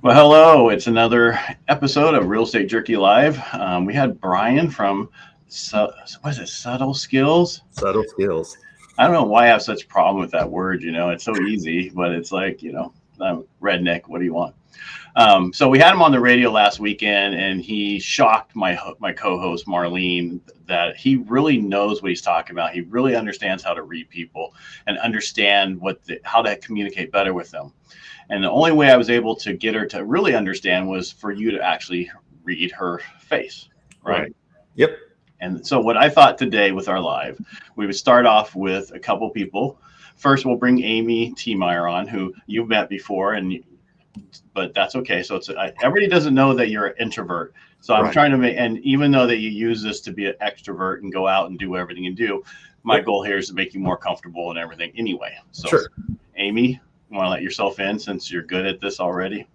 Well, hello. It's another episode of Real Estate Jerky Live. We had Brian from, what is it, Subtle Skills? Subtle skills. I don't know why I have such a problem with that word. It's so easy, but it's like, I'm redneck. What do you want? So we had him on the radio last weekend, and he shocked my co-host Marlene that he really knows what he's talking about. He really understands how to read people and understand how to communicate better with them. And the only way I was able to get her to really understand was for you to actually read her face, right? Yep. And so what I thought today with our live, we would start off with a couple people. First, we'll bring Amy Tiemeyer on, who you've met before, but that's okay. So everybody doesn't know that you're an introvert. So I'm trying to make, and even though that you use this to be an extrovert and go out and do everything you do, my goal here is to make you more comfortable and everything anyway. So sure. Amy, you want to let yourself in since you're good at this already?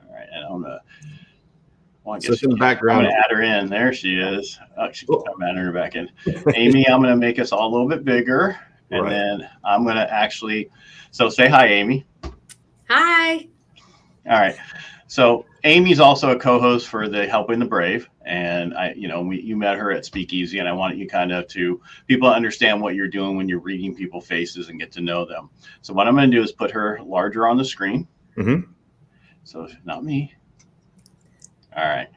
All right. And I'm going to, in the background. I'm going to add her in. There she is. Oh, I'm adding her back in. Amy, I'm going to make us all a little bit bigger. And then I'm going to actually, so say hi, Amy. Hi. All right. So Amy's also a co-host for the Helping the Brave. And you met her at Speakeasy, and I want you kind of to people understand what you're doing when you're reading people's faces and get to know them. So what I'm going to do is put her larger on the screen. Mm-hmm. So not me. All right.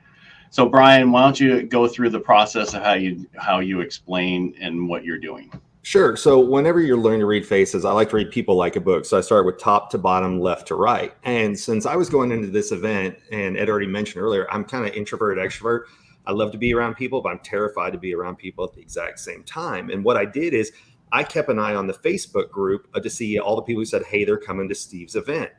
So Brian, why don't you go through the process of how you explain and what you're doing? Sure. So whenever you're learning to read faces, I like to read people like a book. So I start with top to bottom, left to right. And since I was going into this event, and Ed already mentioned earlier, I'm kind of introvert, extrovert. I love to be around people, but I'm terrified to be around people at the exact same time. And what I did is I kept an eye on the Facebook group to see all the people who said, hey, they're coming to Steve's event.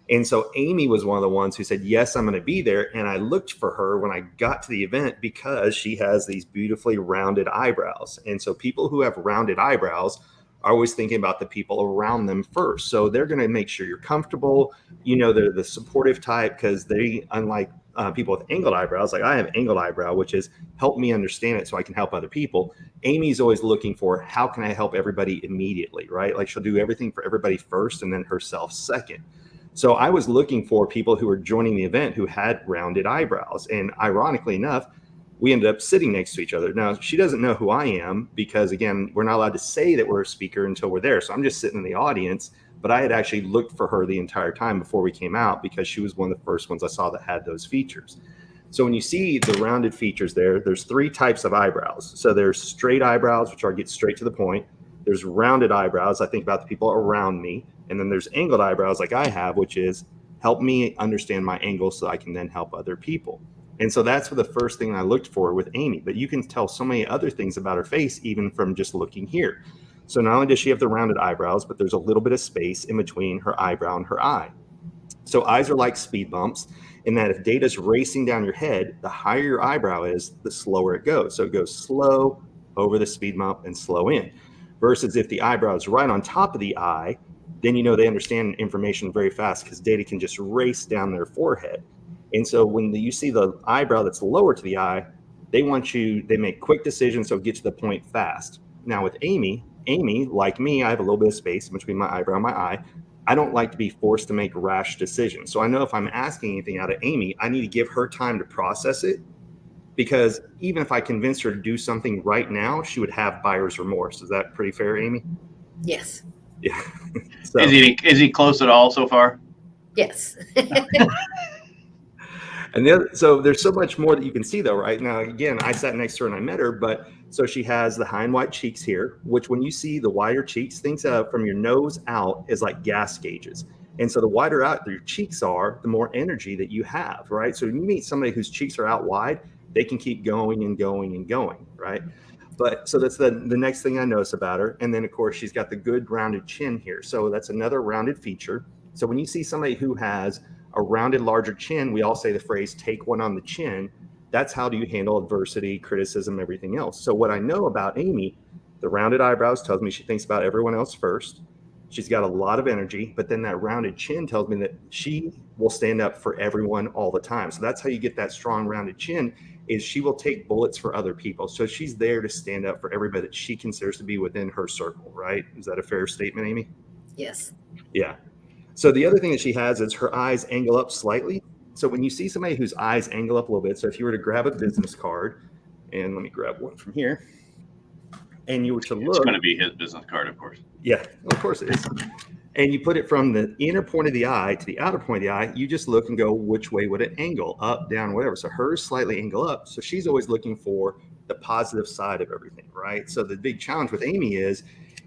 And so Amy was one of the ones who said, yes, I'm going to be there. And I looked for her when I got to the event because she has these beautifully rounded eyebrows. And so people who have rounded eyebrows are always thinking about the people around them first. So they're going to make sure you're comfortable. They're the supportive type because they, unlike people with angled eyebrows, like I have angled eyebrow, which is help me understand it so I can help other people. Amy's always looking for how can I help everybody immediately, right? Like she'll do everything for everybody first and then herself second. So I was looking for people who were joining the event who had rounded eyebrows. And ironically enough, we ended up sitting next to each other. Now, she doesn't know who I am because, again, we're not allowed to say that we're a speaker until we're there. So I'm just sitting in the audience. But I had actually looked for her the entire time before we came out because she was one of the first ones I saw that had those features. So when you see the rounded features there's three types of eyebrows. So there's straight eyebrows, which are get straight to the point. There's rounded eyebrows. I think about the people around me. And then there's angled eyebrows like I have, which is help me understand my angle so I can then help other people. And so that's the first thing I looked for with Amy. But you can tell so many other things about her face, even from just looking here. So not only does she have the rounded eyebrows, but there's a little bit of space in between her eyebrow and her eye. So eyes are like speed bumps in that if data's racing down your head, the higher your eyebrow is, the slower it goes. So it goes slow over the speed bump and slow in. Versus if the eyebrow is right on top of the eye, then they understand information very fast because data can just race down their forehead. And so when you see the eyebrow that's lower to the eye, they make quick decisions, so get to the point fast. Now with Amy, like me, I have a little bit of space between my eyebrow and my eye. I don't like to be forced to make rash decisions. So I know if I'm asking anything out of Amy, I need to give her time to process it, because even if I convinced her to do something right now, she would have buyer's remorse. Is that pretty fair, Amy? Yes. Yeah. So, is he close at all so far? Yes. And so there's so much more that you can see though, right? Now, again, I sat next to her and I met her, but so she has the high and white cheeks here, which when you see the wider cheeks, think from your nose out is like gas gauges. And so the wider out your cheeks are, the more energy that you have, right? So when you meet somebody whose cheeks are out wide, they can keep going and going and going, right? But so that's the next thing I notice about her. And then of course, she's got the good rounded chin here. So that's another rounded feature. So when you see somebody who has a rounded, larger chin, we all say the phrase, take one on the chin. That's how do you handle adversity, criticism, everything else. So what I know about Amy, the rounded eyebrows tells me she thinks about everyone else first. She's got a lot of energy, but then that rounded chin tells me that she will stand up for everyone all the time. So that's how you get that strong rounded chin, is she will take bullets for other people. So she's there to stand up for everybody that she considers to be within her circle, right? Is that a fair statement, Amy? Yes. Yeah. So the other thing that she has is her eyes angle up slightly. So when you see somebody whose eyes angle up a little bit, so if you were to grab a business card, and let me grab one from here, and you were to look. It's going to be his business card, of course. Yeah, of course it is. And you put it from the inner point of the eye to the outer point of the eye, you just look and go, which way would it angle? Up, down, whatever. So hers slightly angle up. So she's always looking for the positive side of everything, right? So the big challenge with Amy is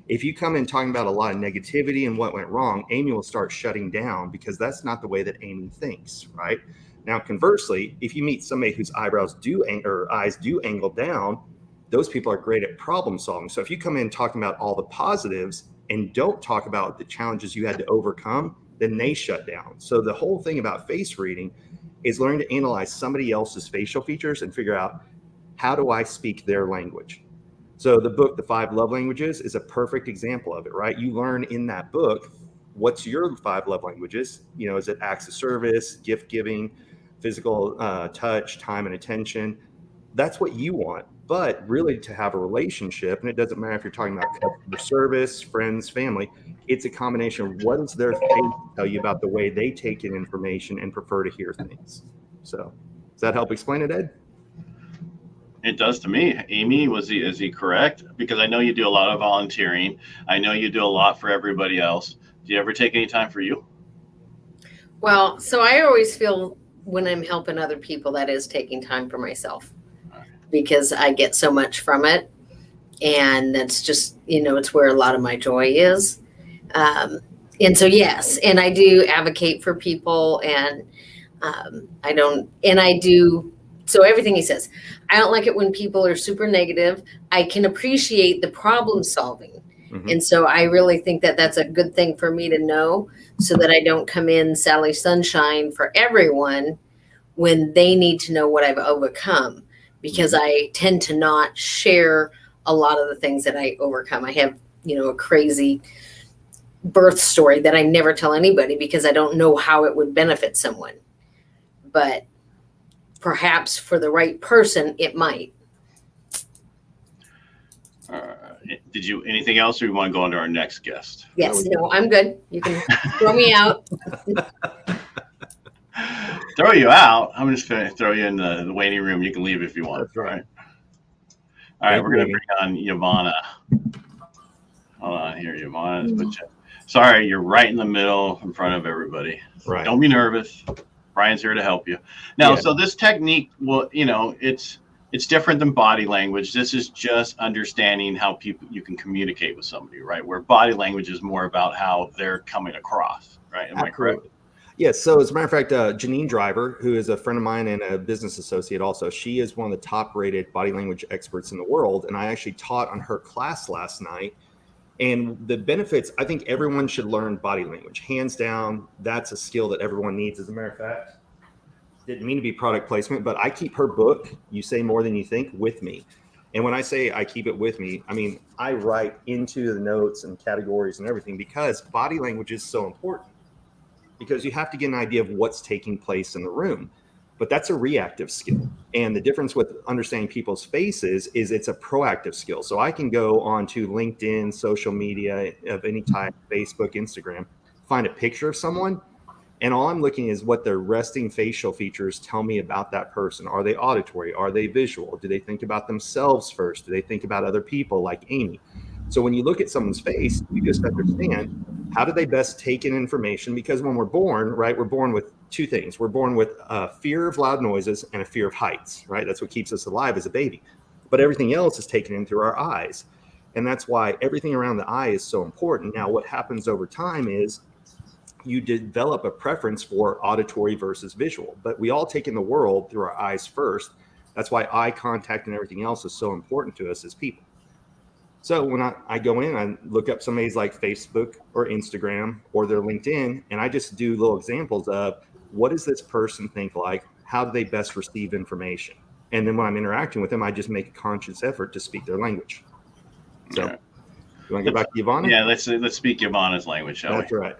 if you come in talking about a lot of negativity and what went wrong, Amy will start shutting down because that's not the way that Amy thinks, right? Now, conversely, if you meet somebody whose eyes do angle down, those people are great at problem solving. So if you come in talking about all the positives and don't talk about the challenges you had to overcome, then they shut down. So the whole thing about face reading is learning to analyze somebody else's facial features and figure out, how do I speak their language? So the book, The 5 Love Languages, is a perfect example of it, right? You learn in that book, what's your 5 love languages? You know, is it acts of service, gift giving, physical touch, time and attention? That's what you want. But really, to have a relationship, and it doesn't matter if you're talking about customer service, friends, family, it's a combination of what does their face tell you about the way they take in information and prefer to hear things. So does that help explain it, Ed? It does to me. Amy, is he correct? Because I know you do a lot of volunteering. I know you do a lot for everybody else. Do you ever take any time for you? Well, so I always feel when I'm helping other people, that is taking time for myself because I get so much from it. And that's just, it's where a lot of my joy is. And so, yes, and I do advocate for people and so everything he says, I don't like it when people are super negative. I can appreciate the problem solving. Mm-hmm. And so I really think that that's a good thing for me to know so that I don't come in Sally Sunshine for everyone when they need to know what I've overcome, because I tend to not share a lot of the things that I overcome. I have, a crazy birth story that I never tell anybody because I don't know how it would benefit someone. But perhaps for the right person, it might. Did you anything else, or you want to go on to our next guest? Yes, no, I'm good. You can throw me out. Throw you out? I'm just going to throw you in the waiting room. You can leave if you want. That's right. All right, we're going to bring on Ivana. Hold on here, Ivana. Sorry, you're right in the middle in front of everybody. Right. Don't be nervous. Brian's here to help you. Now, So this technique, it's different than body language. This is just understanding how you can communicate with somebody, right? Where body language is more about how they're coming across, right? Am I correct? Yes. So as a matter of fact, Janine Driver, who is a friend of mine and a business associate also, she is one of the top rated body language experts in the world. And I actually taught on her class last night. And the benefits, I think everyone should learn body language. Hands down, that's a skill that everyone needs. As a matter of fact, didn't mean to be product placement, but I keep her book, You Say More Than You Think, with me. And when I say I keep it with me, I mean, I write into the notes and categories and everything because body language is so important. Because you have to get an idea of what's taking place in the room. But that's a reactive skill. And the difference with understanding people's faces is it's a proactive skill. So I can go onto LinkedIn, social media of any type, Facebook, Instagram, find a picture of someone, and all I'm looking is what their resting facial features tell me about that person. Are they auditory? Are they visual? Do they think about themselves first? Do they think about other people like Amy? So when you look at someone's face, you just understand how do they best take in information? Because when we're born, right, we're born with two things. We're born with a fear of loud noises and a fear of heights, right? That's what keeps us alive as a baby. But everything else is taken in through our eyes. And that's why everything around the eye is so important. Now, what happens over time is you develop a preference for auditory versus visual. But we all take in the world through our eyes first. That's why eye contact and everything else is so important to us as people. So when I go in, I look up somebody's like Facebook or Instagram or their LinkedIn, and I just do little examples of what does this person think like? How do they best receive information? And then when I'm interacting with them, I just make a conscious effort to speak their language. So you want to go back to Ivana? Yeah, let's speak Ivana's language, shall we? That's right.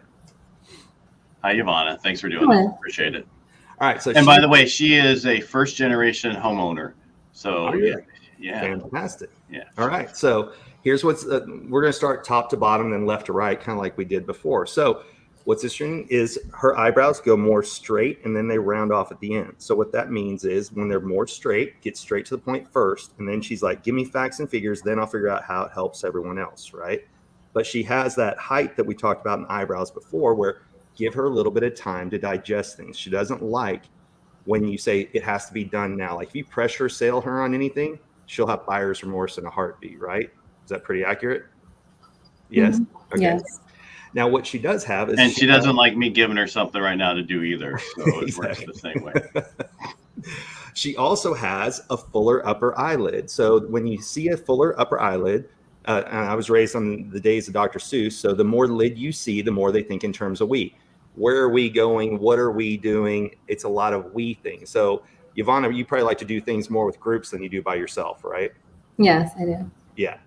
Hi, Ivana. Thanks for doing it. Appreciate it. All right. So, by the way, she is a first-generation homeowner. So, yeah. Fantastic. Yeah. All right. So here's we're going to start top to bottom, then left to right, kind of like we did before. So What's interesting is her eyebrows go more straight and then they round off at the end. So what that means is when they're more straight, get straight to the point first. And then she's like, give me facts and figures. Then I'll figure out how it helps everyone else, right? But she has that height that we talked about in eyebrows before, where give her a little bit of time to digest things. She doesn't like when you say it has to be done now. Like if you pressure sale her on anything, she'll have buyer's remorse in a heartbeat, right? Is that pretty accurate? Yes. Mm-hmm. Okay. Yes. Now, what she does have is... And she doesn't like me giving her something right now to do either. So it works the same way. She also has a fuller upper eyelid. So when you see a fuller upper eyelid, and I was raised on the days of Dr. Seuss, so the more lid you see, the more they think in terms of we. Where are we going? What are we doing? It's a lot of we things. So, Ivana, you probably like to do things more with groups than you do by yourself, right? Yes, I do. Yeah.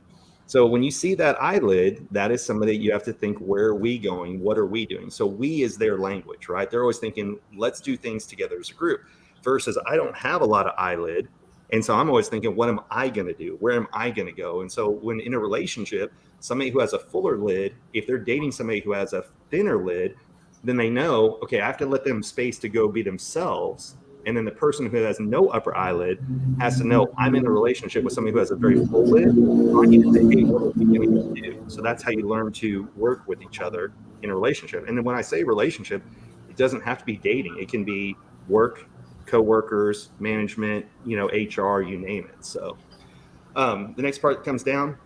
So when you see that eyelid, that is somebody you have to think, where are we going? What are we doing? So we is their language, right? They're always thinking, let's do things together as a group versus I don't have a lot of eyelid. And so I'm always thinking, what am I going to do? Where am I going to go? And so when in a relationship, somebody who has a fuller lid, if they're dating somebody who has a thinner lid, then they know, okay, I have to let them space to go be themselves. And then the person who has no upper eyelid has to know I'm in a relationship with somebody who has a very full lid. I need to say, hey, what are we going to do? So that's how you learn to work with each other in a relationship. And then when I say relationship, it doesn't have to be dating. It can be work, coworkers, management, HR, you name it. So the next part that comes down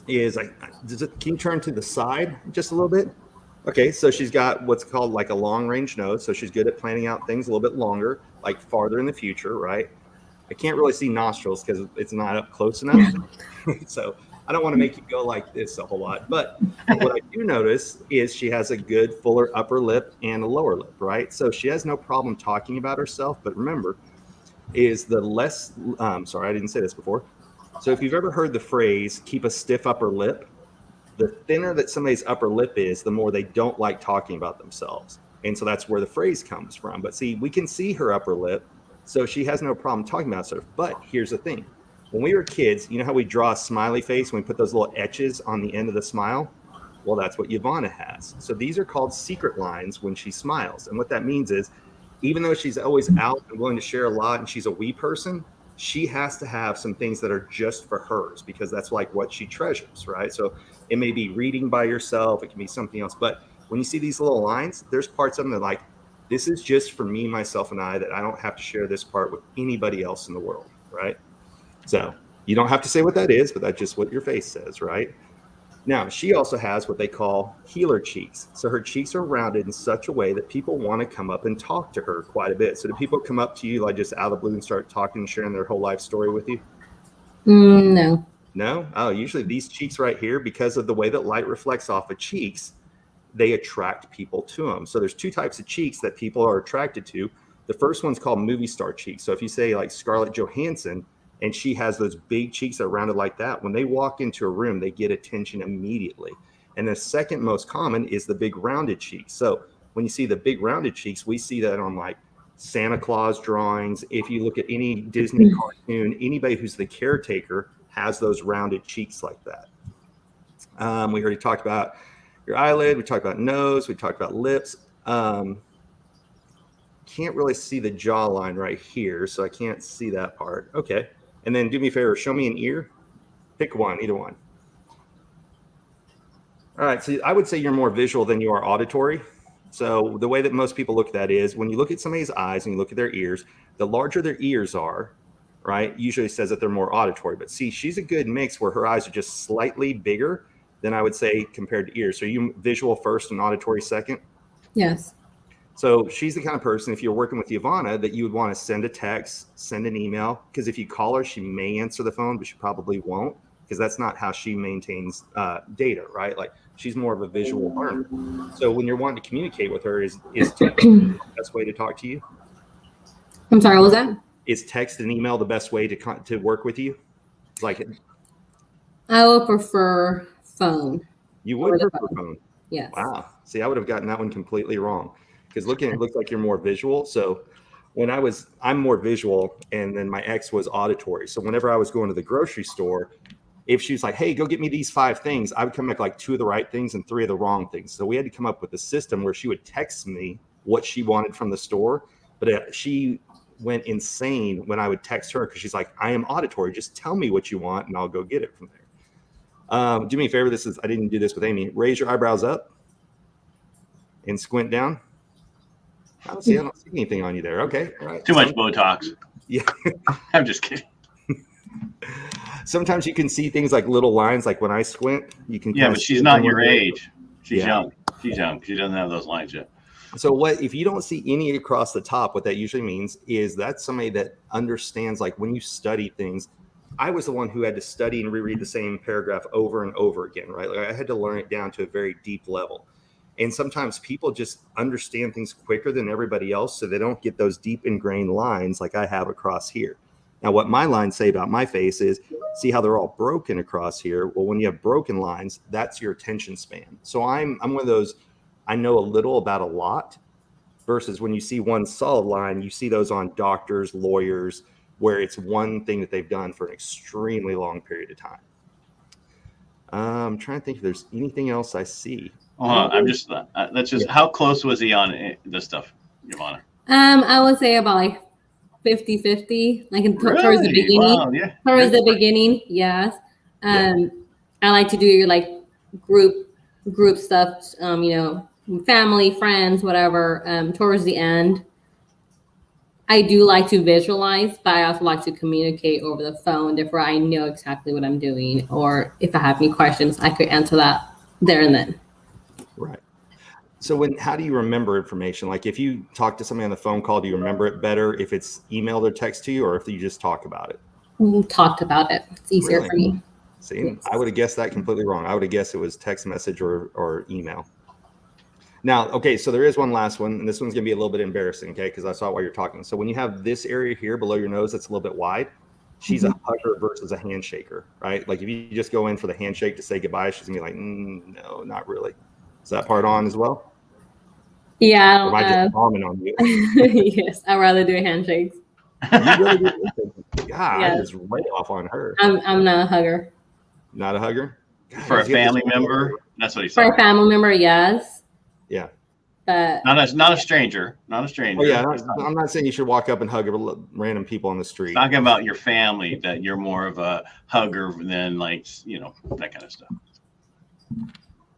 is, can you turn to the side just a little bit? Okay, so she's got what's called like a long range nose. So she's good at planning out things a little bit longer, like farther in the future, right? I can't really see nostrils because it's not up close enough. So I don't want to make you go like this a whole lot. But what I do notice is she has a good fuller upper lip and a lower lip, right? So she has no problem talking about herself. But remember, is the less, sorry, I didn't say this before. So if you've ever heard the phrase, keep a stiff upper lip, the thinner that somebody's upper lip is, the more they don't like talking about themselves. And so that's where the phrase comes from. But see, we can see her upper lip, so she has no problem talking about herself. But here's the thing. When we were kids, you know how we draw a smiley face when we put those little etches on the end of the smile? Well, that's what Ivana has. So these are called secret lines when she smiles. And what that means is, even though she's always out and willing to share a lot and she's a we person, she has to have some things that are just for hers because that's like what she treasures, right? So it may be reading by yourself. It can be something else. But when you see these little lines, there's parts of them that like, this is just for me, myself, and I, that I don't have to share this part with anybody else in the world, right? So you don't have to say what that is, but that's just what your face says, right? Now, she also has what they call healer cheeks. So her cheeks are rounded in such a way that people want to come up and talk to her quite a bit. So do people come up to you like just out of the blue and start talking and sharing their whole life story with you? No. No? Oh, usually these cheeks right here, because of the way that light reflects off of cheeks, they attract people to them. So there's two types of cheeks that people are attracted to. The first one's called movie star cheeks. So if you say like Scarlett Johansson, and she has those big cheeks that are rounded like that, when they walk into a room, they get attention immediately. And the second most common is the big rounded cheeks. So when you see the big rounded cheeks, we see that on like Santa Claus drawings. If you look at any Disney cartoon, anybody who's the caretaker has those rounded cheeks like that. We already talked about your eyelid. We talked about nose. We talked about lips. Can't really see the jawline right here, so I can't see that part. Okay. And then do me a favor, show me an ear. Pick one, either one. All right, so I would say you're more visual than you are auditory. So the way that most people look at that is when you look at somebody's eyes and you look at their ears, the larger their ears are, right, usually says that they're more auditory. But see, she's a good mix where her eyes are just slightly bigger than I would say compared to ears. So you visual first and auditory second? Yes. So she's the kind of person, if you're working with Ivana, that you would want to send a text, send an email, because if you call her, she may answer the phone, but she probably won't, because that's not how she maintains data, right? Like she's more of a visual learner. So when you're wanting to communicate with her, is text the best way to talk to you? I'm sorry, what was that? Is text and email the best way to work with you? Like I would prefer phone. You would prefer phone? Yes. Wow. See, I would have gotten that one completely wrong. Because looking, it looks like you're more visual. So I'm more visual, and then my ex was auditory. So whenever I was going to the grocery store, if she was like, hey, go get me these 5 things, I would come back like 2 of the right things and 3 of the wrong things. So we had to come up with a system where she would text me what she wanted from the store. But she went insane when I would text her because she's like, I am auditory. Just tell me what you want and I'll go get it from there. Do me a favor. I didn't do this with Amy. Raise your eyebrows up and squint down. I don't see anything on you there. Okay. All right. Too much Botox. Yeah. I'm just kidding. Sometimes you can see things like little lines, like when I squint, you can. Yeah, but she's not your age. She's Yeah. young. She's young. She doesn't have those lines yet. So if you don't see any across the top, what that usually means is that's somebody that understands, like when you study things. I was the one who had to study and reread the same paragraph over and over again, right? Like I had to learn it down to a very deep level. And sometimes people just understand things quicker than everybody else, so they don't get those deep ingrained lines like I have across here. Now, what my lines say about my face is, see how they're all broken across here? Well, when you have broken lines, that's your attention span. So I'm one of those, I know a little about a lot, versus when you see one solid line, you see those on doctors, lawyers, where it's one thing that they've done for an extremely long period of time. I'm trying to think if there's anything else I see. Hold on, I'm just, how close was he on this stuff, Ivana? I would say about like 50-50, like towards the beginning. Wow, yeah. Towards the beginning, yes. I like to do like group stuff, family, friends, whatever. Towards the end, I do like to visualize, but I also like to communicate over the phone. Therefore, I know exactly what I'm doing, or if I have any questions, I could answer that there and then. Right. So how do you remember information? Like if you talk to somebody on the phone call, do you remember it better if it's emailed or text to you, or if you just talk about it? We talked about it. It's easier Really? for me. See, Yes. I would have guessed that completely wrong. I would have guessed it was text message or email. Now, okay, so there is one last one, and this one's going to be a little bit embarrassing, okay, because I saw it while you're talking. So when you have this area here below your nose that's a little bit wide, she's a hugger versus a handshaker, right? Like if you just go in for the handshake to say goodbye, she's going to be like, no, not really. Is that part on as well? Yeah. Or am I just bombing on you? Yes, I'd rather do handshakes. You really do. God, Yes. I was way off on her. I'm not a hugger. Not a hugger? God, For a let's get this family one. member, that's what he For said. a family member, yes. Yeah. But Not a stranger. Not a stranger. Oh, yeah. I'm not saying you should walk up and hug random people on the street. Talking about your family, that you're more of a hugger than like, that kind of stuff.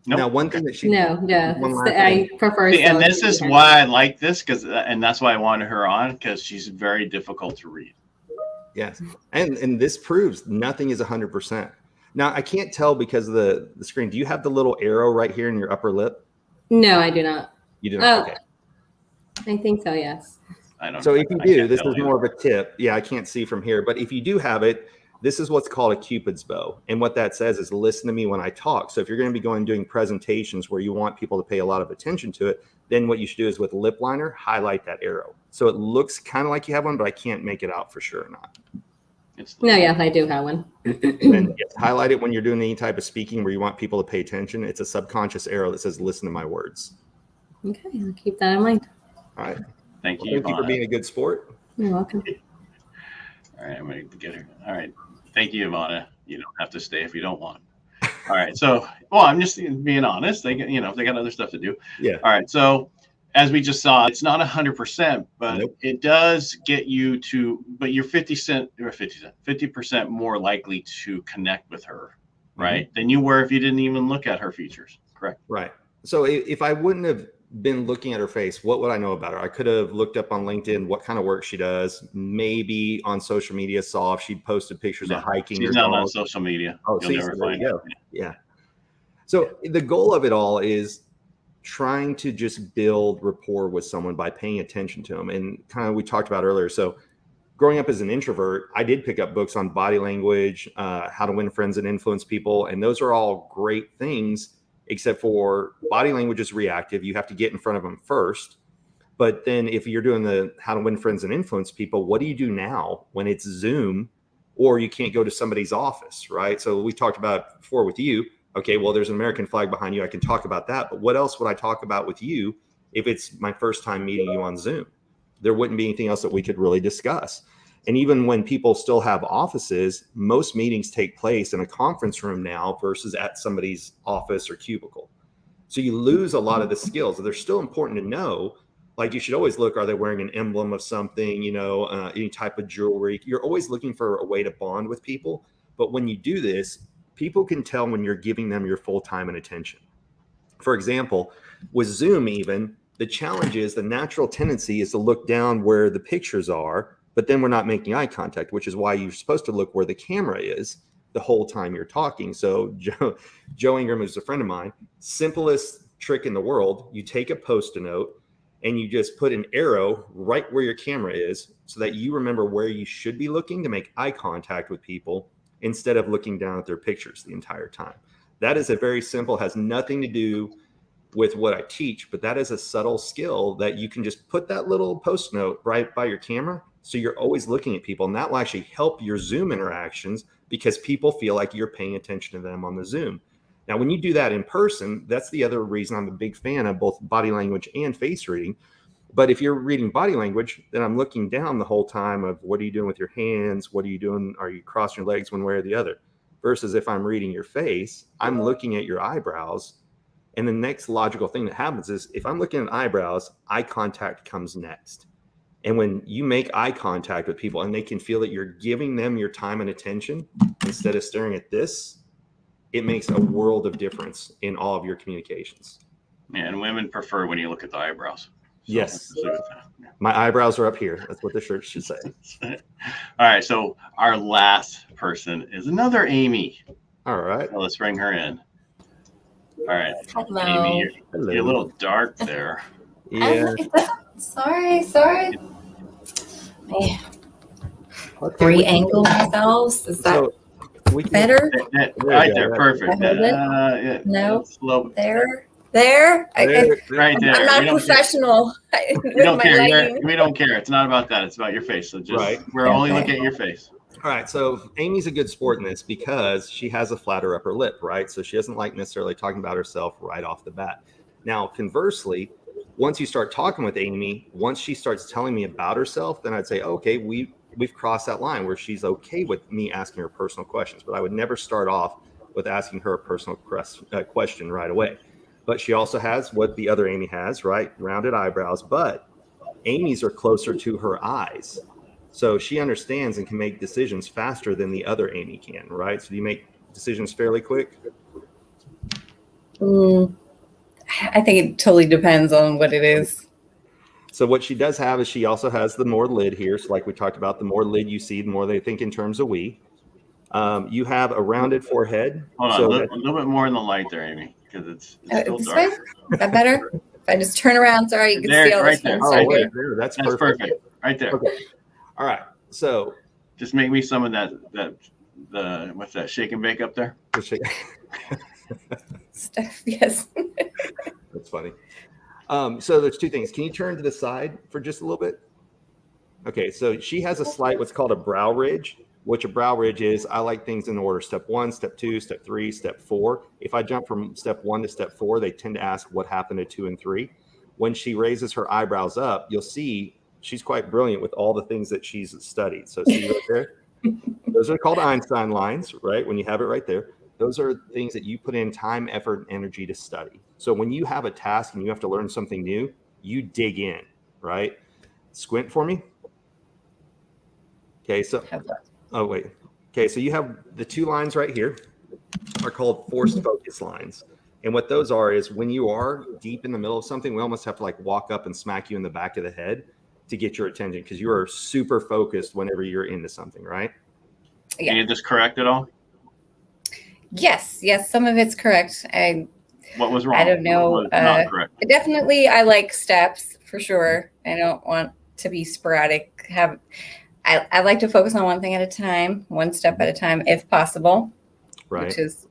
Nope. Now, one thing that she no, yeah. One last I prefer. See, and still this to is do why I like this, and that's why I wanted her on, because she's very difficult to read. Yes, and this proves nothing is 100%. Now I can't tell because of the screen. Do you have the little arrow right here in your upper lip? No, I do not. You do not. Oh. Okay. I think so. Yes. I don't. So know. if you I do, can't this tell is you. more of a tip. Yeah, I can't see from here, but if you do have it, this is what's called a Cupid's bow. And what that says is listen to me when I talk. So if you're going to be doing presentations where you want people to pay a lot of attention to it, then what you should do is with lip liner, highlight that arrow. So it looks kind of like you have one, but I can't make it out for sure or not. No, yes, I do have one. And yes, highlight it when you're doing any type of speaking where you want people to pay attention. It's a subconscious arrow that says listen to my words. Okay, I'll keep that in mind. All right. Thank Well, you, thank you for Ivana. being a good sport. You're welcome. All right, I'm going to get her. All right. Thank you, Ivana. You don't have to stay if you don't want. All right. So, I'm just being honest. They got other stuff to do. Yeah. All right. So, as we just saw, it's not 100%, but Nope. it does get you to, but you're 50% more likely to connect with her, right? Than you were if you didn't even look at her features. Correct. Right. So if I wouldn't have been looking at her face, what would I know about her? I could have looked up on LinkedIn what kind of work she does. Maybe on social media, saw if she'd posted pictures of hiking. She's or not on dogs. social media. Oh, You'll see, never so there find you her. go. Yeah. So the goal of it all is trying to just build rapport with someone by paying attention to them. And kind of we talked about earlier. So growing up as an introvert, I did pick up books on body language, how to win friends and influence people. And those are all great things, except for body language is reactive. You have to get in front of them first. But then if you're doing the how to win friends and influence people, what do you do now when it's Zoom or you can't go to somebody's office, right? So we talked about before with you. Okay, well, there's an American flag behind you. I can talk about that. But what else would I talk about with you if it's my first time meeting you on Zoom? There wouldn't be anything else that we could really discuss. And even when people still have offices, most meetings take place in a conference room now versus at somebody's office or cubicle. So you lose a lot of the skills. They're still important to know. Like you should always look, are they wearing an emblem of something, any type of jewelry? You're always looking for a way to bond with people. But when you do this, people can tell when you're giving them your full time and attention. For example, with Zoom even, the challenge is the natural tendency is to look down where the pictures are, but then we're not making eye contact, which is why you're supposed to look where the camera is the whole time you're talking. So Joe Ingram is a friend of mine. Simplest trick in the world, you take a Post-it note and you just put an arrow right where your camera is so that you remember where you should be looking to make eye contact with people instead of looking down at their pictures the entire time. That is a very simple, has nothing to do with what I teach, but that is a subtle skill that you can just put that little Post note right by your camera. So you're always looking at people, and that will actually help your Zoom interactions because people feel like you're paying attention to them on the Zoom. Now, when you do that in person, that's the other reason I'm a big fan of both body language and face reading. But if you're reading body language, then I'm looking down the whole time of what are you doing with your hands? What are you doing? Are you crossing your legs one way or the other? Versus if I'm reading your face, I'm looking at your eyebrows. And the next logical thing that happens is if I'm looking at eyebrows, eye contact comes next. And when you make eye contact with people and they can feel that you're giving them your time and attention instead of staring at this, it makes a world of difference in all of your communications. Yeah, and women prefer when you look at the eyebrows. So yes. Yeah. My eyebrows are up here. That's what the shirt should say. All right. So our last person is another Amy. All right. So let's bring her in. All right. Hello. Amy, you're a little dark there. Yeah. Sorry. Okay, Re-angle myself. Is that so we can, better? Right there. Perfect. Yeah. No. Slow. There. Right there. I'm not professional. We don't care. We don't care. It's not about that. It's about your face. So just we're only looking at your face. All right. So Amy's a good sport in this because she has a flatter upper lip, right? So she doesn't like necessarily talking about herself right off the bat. Now, conversely, once you start talking with Amy, once she starts telling me about herself, then I'd say, okay, we've crossed that line where she's okay with me asking her personal questions. But I would never start off with asking her a personal question right away. But she also has what the other Amy has, right? Rounded eyebrows. But Amy's are closer to her eyes. So she understands and can make decisions faster than the other Amy can, right? So do you make decisions fairly quick? I think it totally depends on what it is. So what she does have is she also has the more lid here. So like we talked about, the more lid you see, the more they think in terms of we. You have a rounded forehead. Hold on, a little bit more in the light there, Amy, because it's still dark. Is that better? If I just turn around, sorry, you can There, see all right this. there. Oh, wait, there. That's perfect. Right there. Okay. All right. So just make me some of that what's that, shake and bake up there? Stuff, yes. That's funny. So there's two things. Can you turn to the side for just a little bit? Okay, so she has a slight what's called a brow ridge, which a brow ridge is, I like things in order. Step 1, step 2, step 3, step 4. If I jump from step 1 to step 4, they tend to ask what happened to 2 and 3. When she raises her eyebrows up, you'll see she's quite brilliant with all the things that she's studied. So see right there? Those are called Einstein lines, right? When you have it right there. Those are things that you put in time, effort, and energy to study. So when you have a task and you have to learn something new, you dig in, right? Squint for me. Okay, so, oh, wait. Okay, so you have the two lines right here are called forced focus lines. And what those are is when you are deep in the middle of something, we almost have to like walk up and smack you in the back of the head to get your attention because you are super focused whenever you're into something, right? Yeah. Can you just correct it all? Yes, some of it's correct. What was wrong? I don't know. What was not correct? Definitely, I like steps for sure. I don't want to be sporadic. I like to focus on one thing at a time, one step at a time, if possible. Right. Which is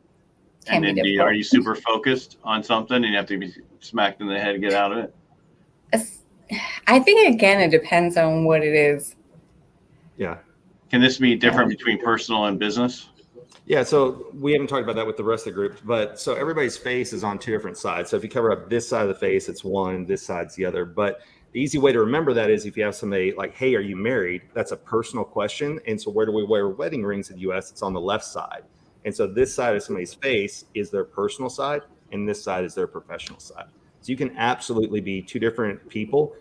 And then are you super focused on something and you have to be smacked in the head to get out of it? I think, again, it depends on what it is. Yeah. Can this be different between personal and business? Yeah, so we haven't talked about that with the rest of the group, but so everybody's face is on two different sides. So if you cover up this side of the face, it's one, this side's the other. But the easy way to remember that is if you have somebody like, hey, are you married? That's a personal question. And so where do we wear wedding rings in the US? It's on the left side. And so this side of somebody's face is their personal side, and this side is their professional side. So you can absolutely be two different people.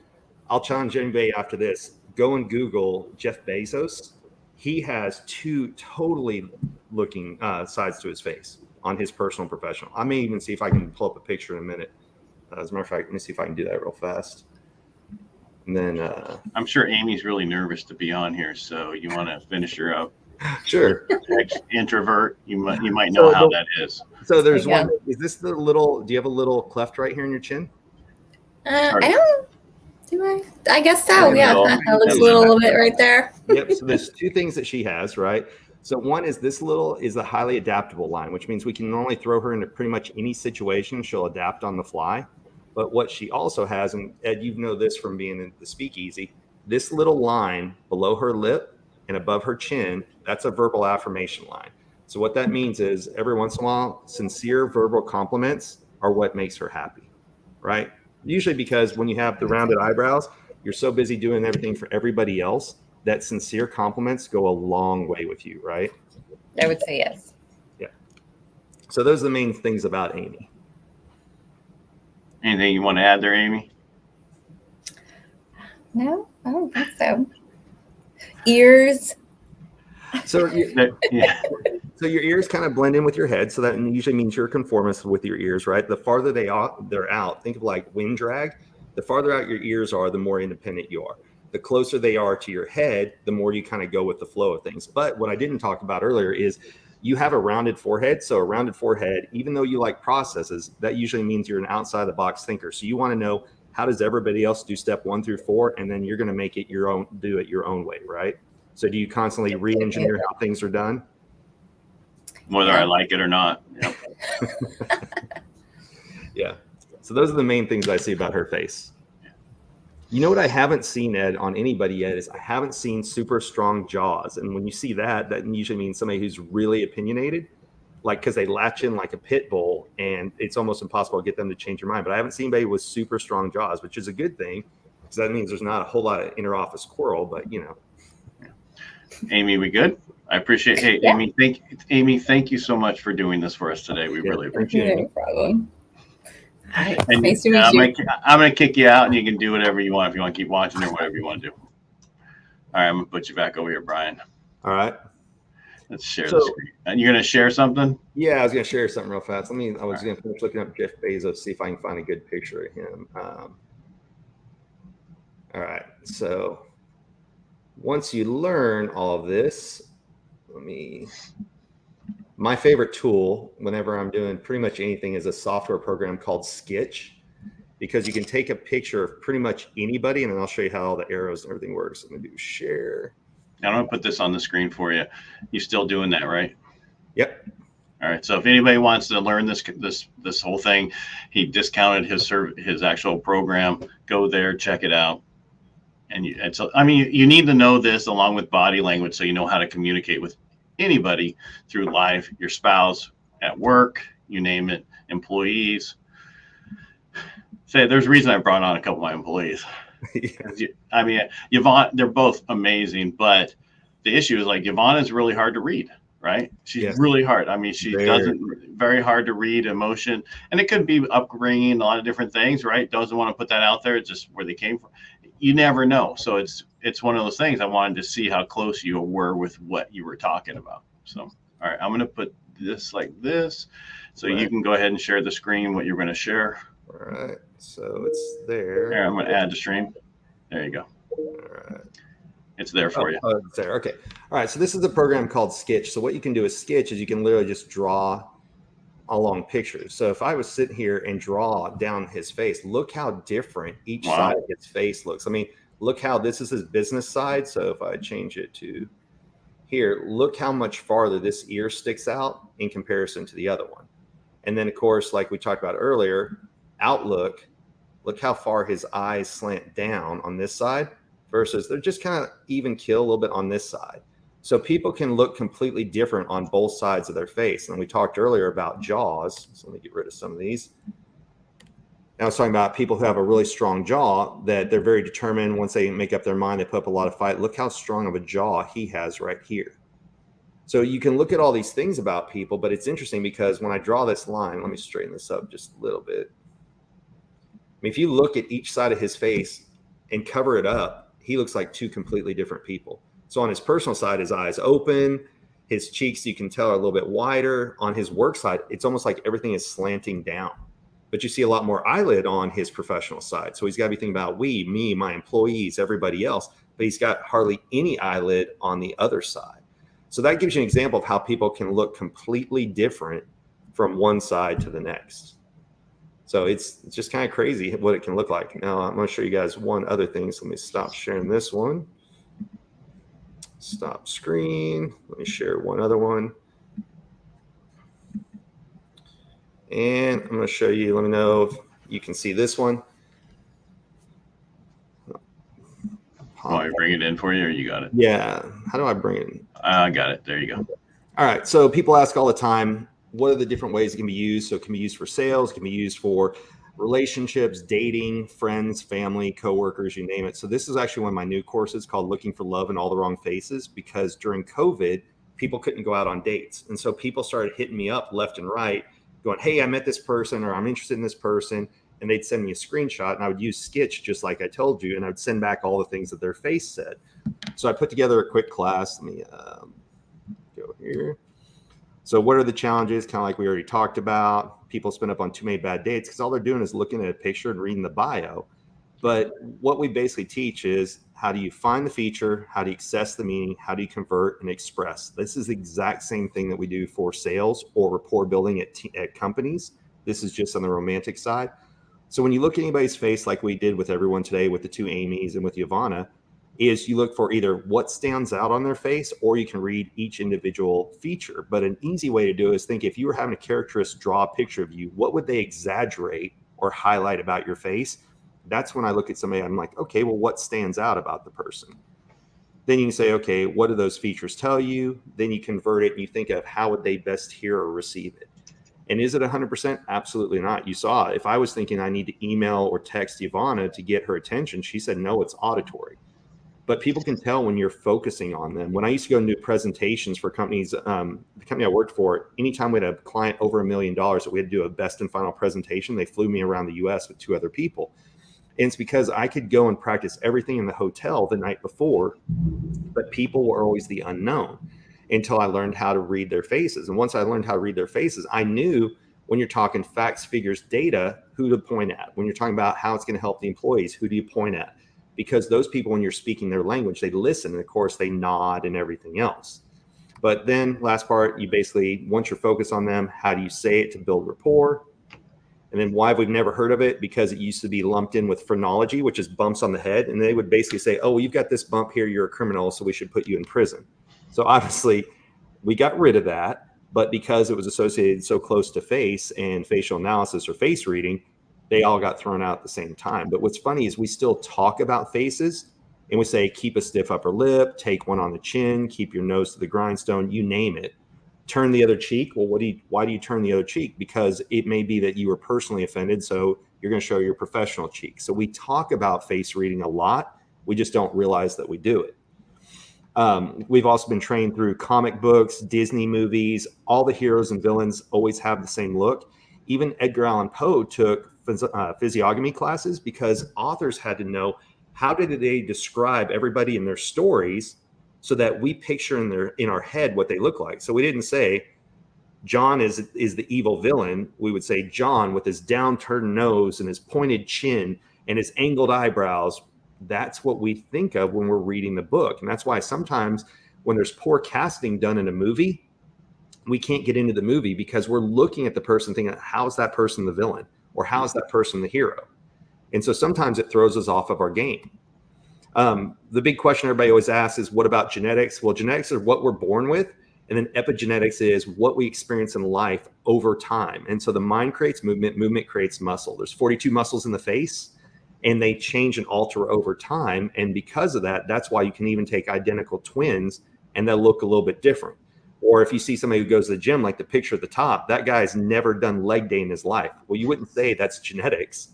I'll challenge anybody after this, go and Google Jeff Bezos. He has two totally looking sides to his face on his personal and professional. I may even see if I can pull up a picture in a minute. As a matter of fact, let me see if I can do that real fast. And then I'm sure Amy's really nervous to be on here, so you want to finish her up. Sure. Introvert, you might know how that is. So there's one. Is this the little? Do you have a little cleft right here in your chin? I don't. Do I guess so. Yeah, that looks a little bit right there. Yep. So there's two things that she has, right? So one is this little is the highly adaptable line, which means we can normally throw her into pretty much any situation. She'll adapt on the fly. But what she also has, and Ed, you know this from being in the speakeasy, this little line below her lip and above her chin, that's a verbal affirmation line. So what that means is every once in a while, sincere verbal compliments are what makes her happy, right? Usually because when you have the rounded eyebrows, you're so busy doing everything for everybody else that sincere compliments go a long way with you, right? I would say yes. Yeah. So those are the main things about Amy. Anything you want to add there, Amy? No, I don't think so. Ears. So, so your ears kind of blend in with your head. So that usually means you're conformist with your ears, right? The farther they're out, think of like wind drag. The farther out your ears are, the more independent you are. The closer they are to your head, the more you kind of go with the flow of things. But what I didn't talk about earlier is you have a rounded forehead. So a rounded forehead, even though you like processes, that usually means you're an outside the box thinker. So you want to know, how does everybody else do step 1 through 4? And then you're going to make it your own, do it your own way, right? So do you constantly re-engineer how things are done? Whether I like it or not. Yep. Yeah. So those are the main things I see about her face. You know what I haven't seen, Ed, on anybody yet is I haven't seen super strong jaws. And when you see that, that usually means somebody who's really opinionated, like because they latch in like a pit bull and it's almost impossible to get them to change your mind. But I haven't seen anybody with super strong jaws, which is a good thing because that means there's not a whole lot of inner office quarrel, but you know. Amy, we good? I appreciate. Hey, yeah. Amy, thank you so much for doing this for us today. We really appreciate it. No problem. And nice to meet you. I'm gonna kick you out, and you can do whatever you want if you want to keep watching or whatever you want to do. All right, I'm gonna put you back over here, Brian. All right. Let's share the screen. And you're gonna share something? Yeah, I was gonna share something real fast. I was gonna finish looking up Jeff Bezos, see if I can find a good picture of him. All right, so once you learn all of this, my favorite tool whenever I'm doing pretty much anything is a software program called Sketch, because you can take a picture of pretty much anybody, and then I'll show you how all the arrows and everything works. I'm gonna do share. I'm gonna put this on the screen for you. You still doing that, right? Yep. All right. So if anybody wants to learn this whole thing, he discounted his actual program. Go there, check it out. And so you need to know this along with body language so you know how to communicate with anybody through life, your spouse, at work, you name it, employees. Say there's a reason I brought on a couple of my employees. Yvonne, they're both amazing, but the issue is like Yvonne is really hard to read, right? She's really hard. Very hard to read emotion, and it could be upbringing, a lot of different things, right? Doesn't want to put that out there. It's just where they came from. You never know. So it's one of those things. I wanted to see how close you were with what you were talking about. So, all right, I'm going to put this like this. So you can go ahead and share the screen, what you're going to share. All right. So it's there. Here, I'm going to add the stream. There you go. All right. It's there for you. Oh, it's there. Okay. All right. So this is a program called Sketch. So what you can do with Sketch is you can literally just draw along pictures. So if I was sitting here and draw down his face, look how different each side of his face looks. Look how this is his business side. So if I change it to here, look how much farther this ear sticks out in comparison to the other one. And then of course, like we talked about earlier, outlook, look how far his eyes slant down on this side versus they're just kind of even kill a little bit on this side. So people can look completely different on both sides of their face. And we talked earlier about jaws. So let me get rid of some of these. I was talking about people who have a really strong jaw, that they're very determined. Once they make up their mind, they put up a lot of fight. Look how strong of a jaw he has right here. So you can look at all these things about people, but it's interesting because when I draw this line, let me straighten this up just a little bit. I mean, if you look at each side of his face and cover it up, he looks like two completely different people. So on his personal side, his eyes open, his cheeks, you can tell, are a little bit wider. On his work side, it's almost like everything is slanting down. But you see a lot more eyelid on his professional side. So he's got to be thinking about we, me, my employees, everybody else. But he's got hardly any eyelid on the other side. So that gives you an example of how people can look completely different from one side to the next. So it's just kind of crazy what it can look like. Now, I'm going to show you guys one other thing. So let me stop sharing this one. Stop screen. Let me share one other one. And I'm going to show you, let me know if you can see this one. Want me to bring it in for you, or you got it? Yeah. How do I bring it in? I got it. There you go. All right. So people ask all the time, what are the different ways it can be used? So it can be used for sales, it can be used for relationships, dating, friends, family, coworkers, you name it. So this is actually one of my new courses called Looking for Love in All the Wrong Faces, because during COVID, people couldn't go out on dates. And so people started hitting me up left and right going, hey, I met this person, or I'm interested in this person. And they'd send me a screenshot, and I would use Sketch just like I told you, and I would send back all the things that their face said. So I put together a quick class. Let me go here. So what are the challenges? Kind of like we already talked about. People spend up on too many bad dates because all they're doing is looking at a picture and reading the bio. But what we basically teach is, how do you find the feature? How do you access the meaning? How do you convert and express? This is the exact same thing that we do for sales or rapport building at companies. This is just on the romantic side. So when you look at anybody's face, like we did with everyone today with the two Amy's and with Ivana, is you look for either what stands out on their face, or you can read each individual feature. But an easy way to do it is think, if you were having a characterist draw a picture of you, what would they exaggerate or highlight about your face? That's when I look at somebody, I'm like, okay, well, what stands out about the person? Then you can say, okay, what do those features tell you? Then you convert it and you think of how would they best hear or receive it. And is it 100%? Absolutely not. You saw, if I was thinking I need to email or text Ivana to get her attention, she said, no, it's auditory. But people can tell when you're focusing on them. When I used to go and do presentations for companies, the company I worked for, anytime we had a client over $1 million that we had to do a best and final presentation, they flew me around the US with 2 other people. And it's because I could go and practice everything in the hotel the night before, but people were always the unknown until I learned how to read their faces. And once I learned how to read their faces, I knew when you're talking facts, figures, data, who to point at. When you're talking about how it's going to help the employees, who do you point at? Because those people, when you're speaking their language, they listen, and of course they nod and everything else. But then last part, you basically, once you're focused on them, how do you say it to build rapport? And then why we've never heard of it, because it used to be lumped in with phrenology, which is bumps on the head. And they would basically say, oh, well, you've got this bump here, you're a criminal, so we should put you in prison. So obviously we got rid of that, but because it was associated so close to face and facial analysis or face reading, they all got thrown out at the same time. But what's funny is we still talk about faces, and we say, keep a stiff upper lip, take one on the chin, keep your nose to the grindstone, you name it. Turn the other cheek. Well, why do you turn the other cheek? Because it may be that you were personally offended, so you're going to show your professional cheek. So we talk about face reading a lot. We just don't realize that we do it. We've also been trained through comic books, Disney movies. All the heroes and villains always have the same look. Even Edgar Allan Poe took physiognomy classes because authors had to know, how did they describe everybody in their stories so that we picture in our head what they look like. So we didn't say John is the evil villain. We would say John with his downturned nose and his pointed chin and his angled eyebrows. That's what we think of when we're reading the book. And that's why sometimes when there's poor casting done in a movie, we can't get into the movie because we're looking at the person thinking, how's that person the villain? Or how's that person the hero? And so sometimes it throws us off of our game. The big question everybody always asks is, what about genetics? Well, genetics are what we're born with. And then epigenetics is what we experience in life over time. And so the mind creates movement, movement creates muscle. There's 42 muscles in the face, and they change and alter over time. And because of that, that's why you can even take identical twins and they'll look a little bit different. Or if you see somebody who goes to the gym, like the picture at the top, that guy's never done leg day in his life. Well, you wouldn't say that's genetics.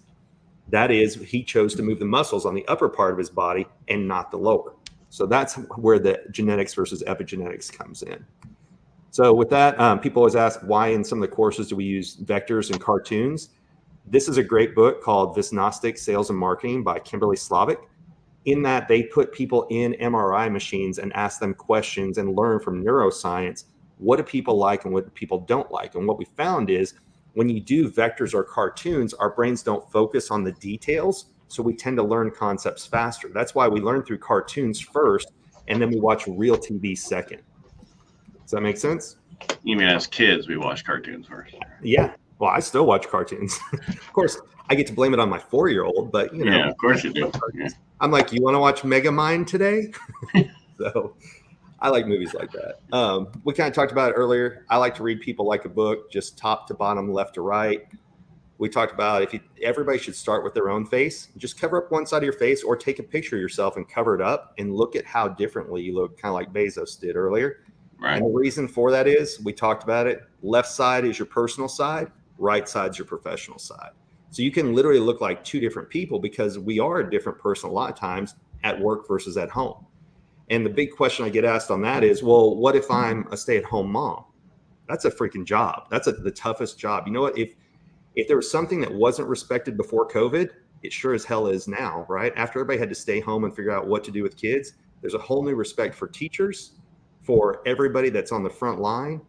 That is, he chose to move the muscles on the upper part of his body and not the lower. So that's where the genetics versus epigenetics comes in. So with that, people always ask, why in some of the courses do we use vectors and cartoons? This is a great book called Visnostic Sales and Marketing by Kimberly Slavic. In that, they put people in MRI machines and ask them questions and learn from neuroscience, what do people like and what people don't like? And what we found is when you do vectors or cartoons, our brains don't focus on the details. So we tend to learn concepts faster. That's why we learn through cartoons first, and then we watch real TV second. Does that make sense? You mean as kids, we watch cartoons first? Yeah. Well, I still watch cartoons. Of course, I get to blame it on my 4-year-old, but you know. Yeah, of course you do. Yeah. I'm like, you want to watch Megamind today? So I like movies like that. We kind of talked about it earlier. I like to read people like a book, just top to bottom, left to right. We talked about everybody should start with their own face. Just cover up one side of your face or take a picture of yourself and cover it up and look at how differently you look, kind of like Bezos did earlier. Right. And the reason for that is, we talked about it, left side is your personal side, right side's your professional side. So you can literally look like two different people because we are a different person a lot of times at work versus at home. And the big question I get asked on that is, well, what if I'm a stay-at-home mom? That's a freaking job. That's the toughest job. You know what? If there was something that wasn't respected before COVID, it sure as hell is now, right? After everybody had to stay home and figure out what to do with kids, there's a whole new respect for teachers, for everybody that's on the front line,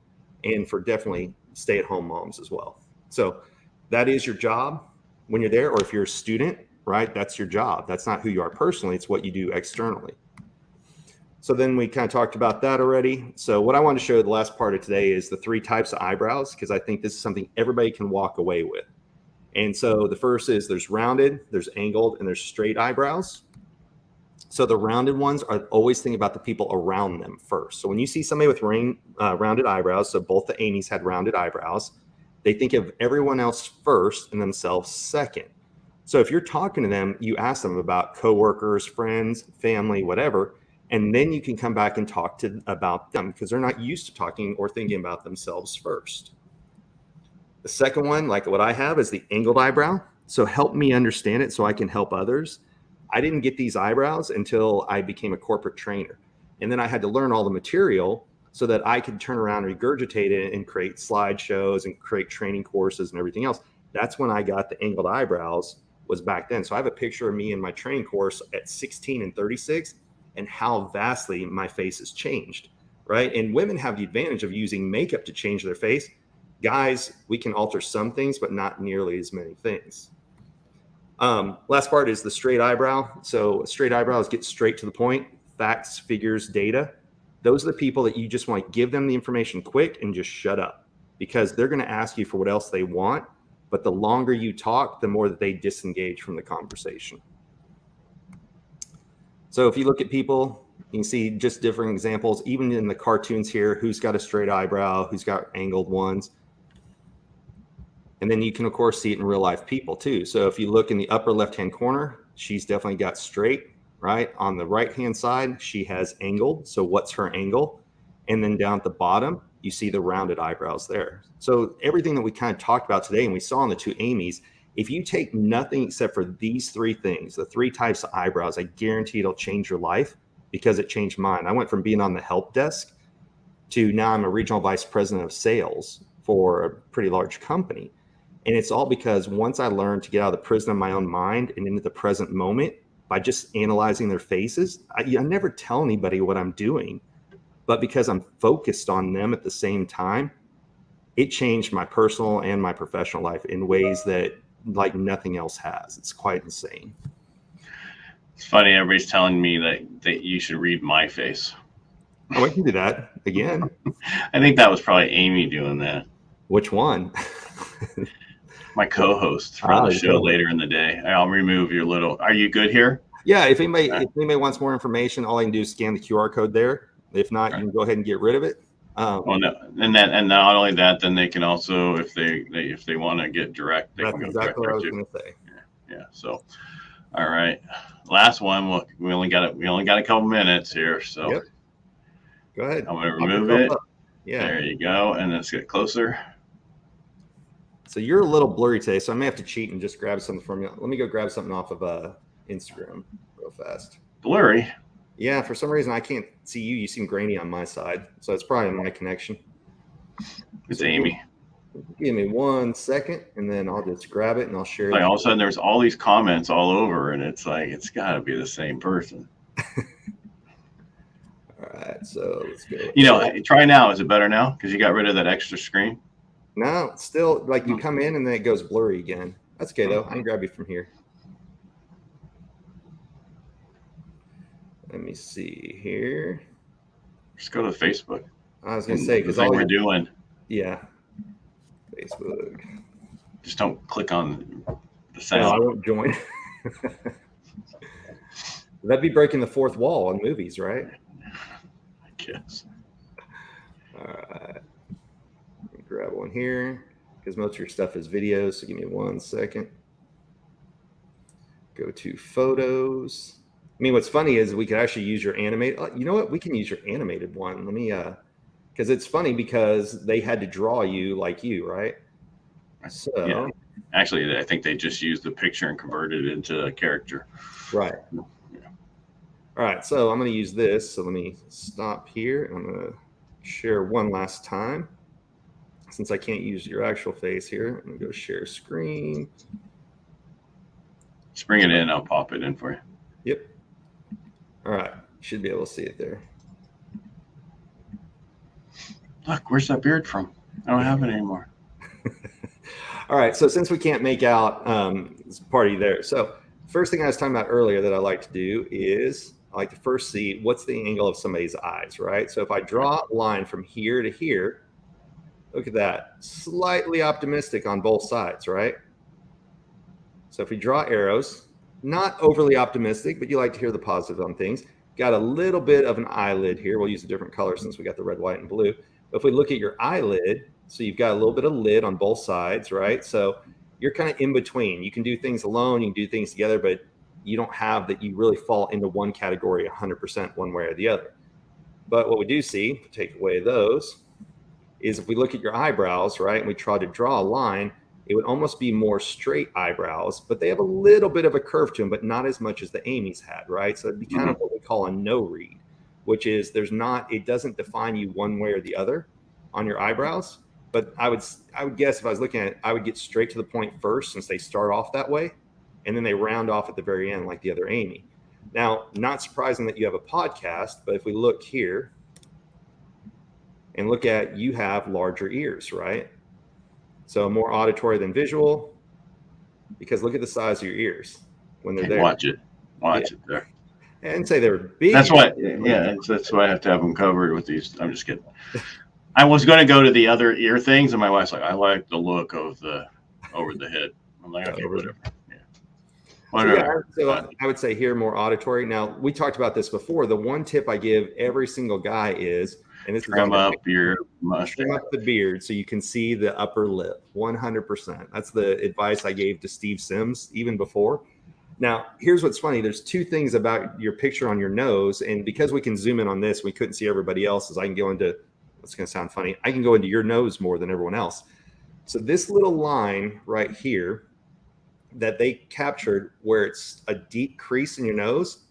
and for definitely stay-at-home moms as well. So that is your job when you're there, or if you're a student, right? That's your job. That's not who you are personally. It's what you do externally. So then we kind of talked about that already. So what I want to show you the last part of today is the 3 types of eyebrows, because I think this is something everybody can walk away with. And so the first is there's rounded, there's angled, and there's straight eyebrows. So the rounded ones are always thinking about the people around them first. So when you see somebody with rounded eyebrows, so both the Amy's had rounded eyebrows, they think of everyone else first and themselves second. So if you're talking to them, you ask them about coworkers, friends, family, whatever, and then you can come back and talk about them because they're not used to talking or thinking about themselves first. The second one, like what I have, is the angled eyebrow. So help me understand it so I can help others. I didn't get these eyebrows until I became a corporate trainer. And then I had to learn all the material so that I could turn around, regurgitate it, and create slideshows and create training courses and everything else. That's when I got the angled eyebrows, was back then. So I have a picture of me in my training course at 16 and 36 and how vastly my face has changed, right? And women have the advantage of using makeup to change their face. Guys, we can alter some things, but not nearly as many things. Last part is the straight eyebrow. So straight eyebrows get straight to the point, facts, figures, data. Those are the people that you just want to give them the information quick and just shut up, because they're going to ask you for what else they want. But the longer you talk, the more that they disengage from the conversation. So if you look at people, you can see just different examples, even in the cartoons here, who's got a straight eyebrow, who's got angled ones. And then you can, of course, see it in real life people too. So if you look in the upper left-hand corner, she's definitely got straight, right? On the right-hand side, she has angled. So what's her angle? And then down at the bottom, you see the rounded eyebrows there. So everything that we kind of talked about today and we saw in the 2 Amy's, if you take nothing except for these 3 things, the 3 types of eyebrows, I guarantee it'll change your life, because it changed mine. I went from being on the help desk to now I'm a regional vice president of sales for a pretty large company. And it's all because once I learned to get out of the prison of my own mind and into the present moment by just analyzing their faces, I never tell anybody what I'm doing, but because I'm focused on them at the same time, it changed my personal and my professional life in ways that like nothing else has. It's quite insane. It's funny. Everybody's telling me that you should read my face. Oh, I can do that again. I think that was probably Amy doing that. Which one? My co-host for the show later in the day. I'll remove your little. Are you good here? Yeah. If anybody wants more information, all I can do is scan the QR code there. If not, you can go ahead and get rid of it. Well, no, and not only that, then they can also, if they want to get direct, they That's can go exactly direct what I was too. going to say. Yeah. So, all right, last one. We only got a couple minutes here, so. Yep. Go ahead. I'm going to Pop remove yourself it. up. Yeah. There you go. And let's get closer. So you're a little blurry today, so I may have to cheat and just grab something from you. Let me go grab something off of Instagram real fast. Blurry. Yeah, for some reason I can't see you. You seem grainy on my side, so it's probably my connection. It's So Amy. Give me 1 second, and then I'll just grab it and I'll share it. Like all of a sudden, there's all these comments all over, and it's like it's got to be the same person. All right, so let's go. You know, try now. Is it better now? Because you got rid of that extra screen. No, it's still like you come in and then it goes blurry again. That's okay though. I can grab you from here. Let me see here. Just go to Facebook. I was gonna say because all all we're doing. Yeah. Facebook. Just don't click on the No, sound. I won't join. That'd be breaking the fourth wall in movies, right? I guess. All right. Let me grab one here because most of your stuff is videos. So give me 1 second. Go to photos. I mean, what's funny is we could actually use your animated. You know what? We can use your animated one. Let me, because it's funny because they had to draw you like you, right? So, Yeah. Actually, I think they just used the picture and converted it into a character. right. Yeah. All right. So I'm going to use this. So let me stop here. I'm going to share one last time. Since I can't use your actual face here, I'm going to go share screen. Just bring it in. I'll pop it in for you. Yep. All right. Should be able to see it there. Look, where's that beard from? I don't have it anymore. All right. So since we can't make out this party there. So first thing I was talking about earlier that I like to do is I like to first see what's the angle of somebody's eyes, right? So if I draw a line from here to here, look at that. Slightly optimistic on both sides, right? So if we draw arrows, not overly optimistic, but you like to hear the positive on things. Got a little bit of an eyelid here. We'll use a different color since we got the red, white, and blue. But if we look at your eyelid, so you've got a little bit of lid on both sides, right? So you're kind of in between. You can do things alone, you can do things together, but you don't have that you really fall into one category 100% one way or the other. But what we do see, take away those, is if we look at your eyebrows, right, and we try to draw a line, it would almost be more straight eyebrows, but they have a little bit of a curve to them, but not as much as the Amy's had, right? So it'd be kind of what we call a no read, which is it doesn't define you one way or the other on your eyebrows. But I would guess if I was looking at it, I would get straight to the point first since they start off that way, and then they round off at the very end like the other Amy. Now, not surprising that you have a podcast, but if we look here and look at, you have larger ears, right? So more auditory than visual, because look at the size of your ears when they're there. Watch it there. And say they're big. That's why, that's why I have to have them covered with these. I'm just kidding. I was going to go to the other ear things, and my wife's like, I like the look of the over the head. I'm like, okay, whatever. Yeah. Whatever. So I would say here more auditory. Now, we talked about this before. The one tip I give every single guy is, and this trim up your mustache. Trim up the beard so you can see the upper lip. 100%. That's the advice I gave to Steve Sims even before. Now, here's what's funny. There's two things about your picture on your nose, and because we can zoom in on this, we couldn't see everybody else's. I can go into, it's going to sound funny, I can go into your nose more than everyone else. So this little line right here that they captured where it's a deep crease in your nose,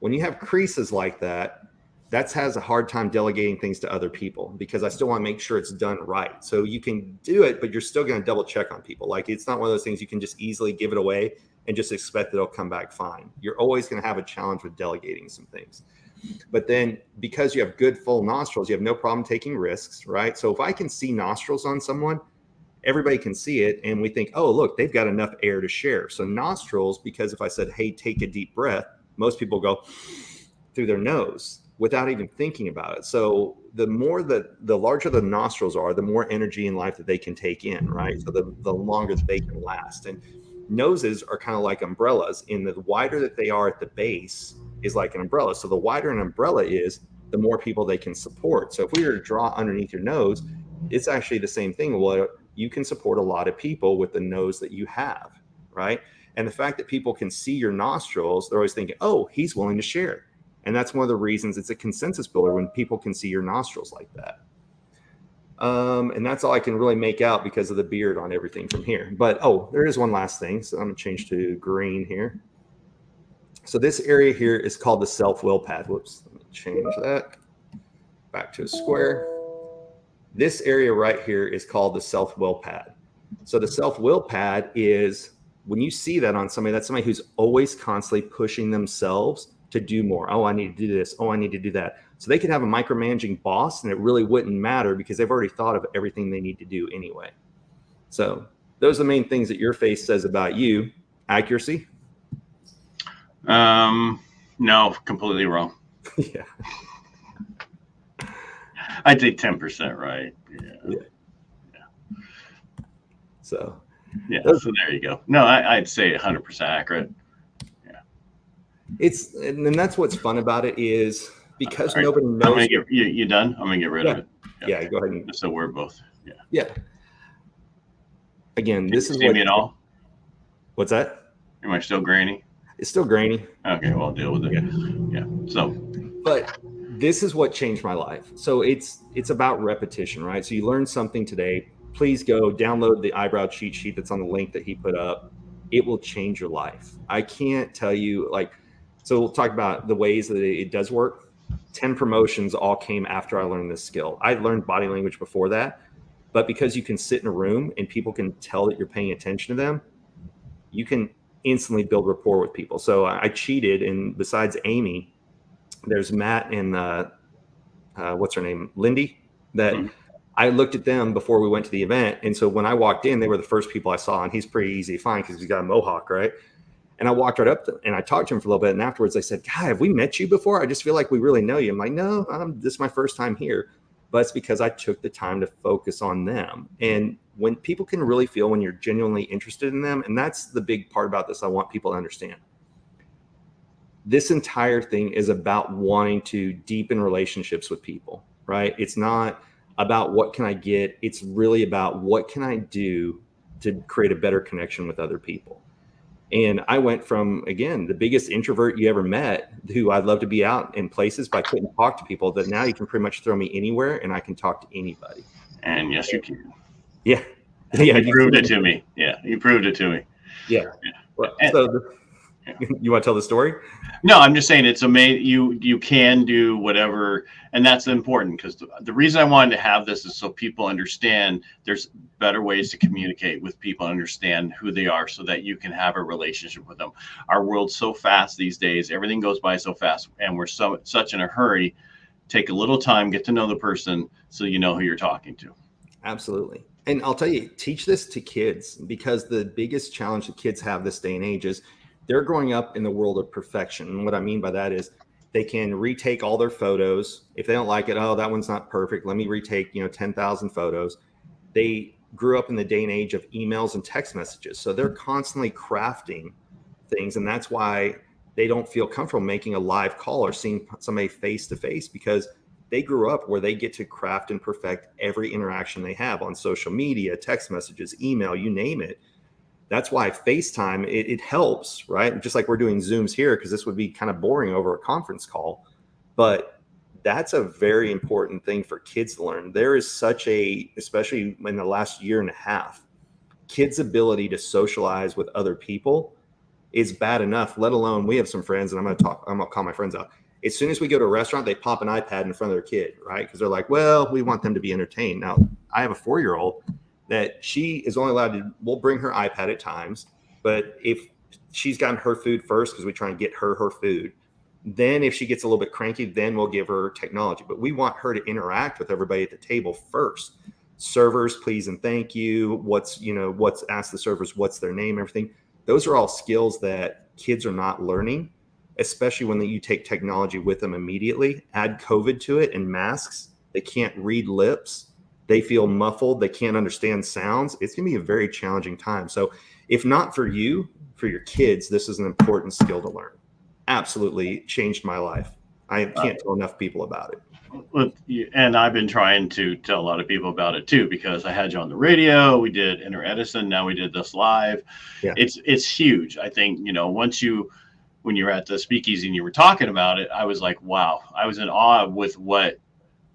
when you have creases like that, that has a hard time delegating things to other people because I still want to make sure it's done right. So you can do it, but you're still going to double check on people. Like it's not one of those things you can just easily give it away and just expect that it'll come back fine. You're always going to have a challenge with delegating some things. But then because you have good full nostrils, you have no problem taking risks, right? So if I can see nostrils on someone, everybody can see it. And we think, oh, look, they've got enough air to share. So nostrils, because if I said, hey, take a deep breath, most people go through their nose without even thinking about it. So the larger the nostrils are, the more energy in life that they can take in, right? So the longer that they can last. And noses are kind of like umbrellas, in the wider that they are at the base is like an umbrella. So the wider an umbrella is, the more people they can support. So if we were to draw underneath your nose, it's actually the same thing. Well, you can support a lot of people with the nose that you have, right? And the fact that people can see your nostrils, they're always thinking, oh, he's willing to share. And that's one of the reasons it's a consensus builder, when people can see your nostrils like that. And that's all I can really make out because of the beard on everything from here. But, there is one last thing. So I'm going to change to green here. So this area here is called the self-will pad. Whoops, let me change that back to a square. This area right here is called the self-will pad. So the self-will pad is, when you see that on somebody, that's somebody who's always constantly pushing themselves to do more. Oh, I need to do this. Oh, I need to do that. So they could have a micromanaging boss and it really wouldn't matter because they've already thought of everything they need to do anyway. So those are the main things that your face says about you. Accuracy? No, completely wrong. Yeah. I'd say 10% right. Yeah. So so there you go. No, I'd say 100% accurate. And that's what's fun about it is because Right. nobody knows. I'm gonna get you done. I'm gonna get rid of it. Yeah, go ahead. Just so we're both. Yeah. Again, this is see me at all. What's that? Am I still grainy? It's still grainy. Okay, well, I'll deal with it. Yeah. So, but this is what changed my life. So it's about repetition, right? So you learned something today. Please go download the eyebrow cheat sheet that's on the link that he put up. It will change your life. I can't tell you, so we'll talk about the ways that it does work. 10 promotions all came after I learned this skill. I learned body language before that, but because you can sit in a room and people can tell that you're paying attention to them, you can instantly build rapport with people. So I cheated, and besides Amy, there's Matt and what's her name, Lindy, that I looked at them before we went to the event. And so when I walked in, they were the first people I saw, and he's pretty easy to find because he's got a mohawk, right? And I walked right up and I talked to him for a little bit. And afterwards I said, "God, have we met you before? I just feel like we really know you." I'm like, "No, this is my first time here." But it's because I took the time to focus on them. And when people can really feel when you're genuinely interested in them, and that's the big part about this, I want people to understand. This entire thing is about wanting to deepen relationships with people, right? It's not about what can I get. It's really about what can I do to create a better connection with other people. And I went from, again, the biggest introvert you ever met, who I'd love to be out in places, but I couldn't talk to people, that now you can pretty much throw me anywhere and I can talk to anybody. And yes, you can. Yeah. You proved it to me. Yeah, you proved it to me. Yeah. Well, you want to tell the story? No, I'm just saying it's amazing. You can do whatever, and that's important, because the reason I wanted to have this is so people understand there's better ways to communicate with people, understand who they are, so that you can have a relationship with them. Our world's so fast these days; everything goes by so fast, and we're such in a hurry. Take a little time, get to know the person, so you know who you're talking to. Absolutely. And I'll tell you, teach this to kids, because the biggest challenge that kids have this day and age is they're growing up in the world of perfection. And what I mean by that is they can retake all their photos. If they don't like it, oh, that one's not perfect, let me retake, 10,000 photos. They grew up in the day and age of emails and text messages. So they're constantly crafting things. And that's why they don't feel comfortable making a live call or seeing somebody face to face, because they grew up where they get to craft and perfect every interaction they have on social media, text messages, email, you name it. That's why FaceTime, it helps, right? Just like we're doing Zooms here, because this would be kind of boring over a conference call. But that's a very important thing for kids to learn. There is especially in the last year and a half, kids' ability to socialize with other people is bad enough, let alone we have some friends, and I'm going to call my friends out. As soon as we go to a restaurant, they pop an iPad in front of their kid, right? Because they're like, well, we want them to be entertained. Now, I have a 4-year-old that she is only allowed we'll bring her iPad at times, but if she's gotten her food first, because we try and get her food, then if she gets a little bit cranky, then we'll give her technology. But we want her to interact with everybody at the table first. Servers, please and thank you. What's ask the servers, what's their name, everything. Those are all skills that kids are not learning, especially when you take technology with them immediately. Add COVID to it and masks. They can't read lips. They feel muffled. They can't understand sounds. It's going to be a very challenging time. So if not for you, for your kids, this is an important skill to learn. Absolutely changed my life. I can't tell enough people about it. And I've been trying to tell a lot of people about it too, because I had you on the radio. We did Inner Edison. Now we did this live. Yeah. It's huge. I think, once you when you were at the speakeasy and you were talking about it, I was like, wow, I was in awe with what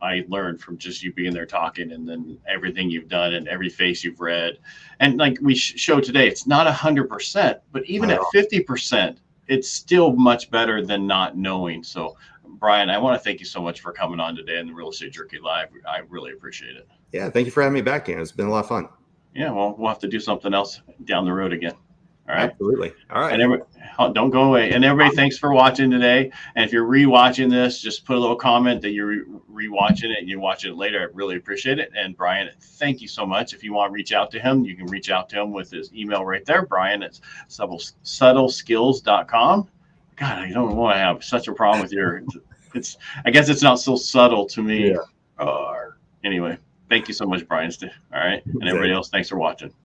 I learned from just you being there talking, and then everything you've done and every face you've read. And like we showed today, it's not 100%, but even at 50%, it's still much better than not knowing. So Brian, I want to thank you so much for coming on today in the Real Estate Jerky Live. I really appreciate it. Yeah. Thank you for having me back, Dan. It's been a lot of fun. Yeah. Well, we'll have to do something else down the road again. All right. Absolutely. All right. And don't go away. And everybody, thanks for watching today. And if you're rewatching this, just put a little comment that you're rewatching it and you watch it later. I really appreciate it. And Brian, thank you so much. If you want to reach out to him, you can reach out to him with his email right there. Brian at subtleskills.com. God, I don't want to have such a problem with I guess it's not so subtle to me. Yeah. Anyway, thank you so much, Brian. All right. And everybody else, thanks for watching.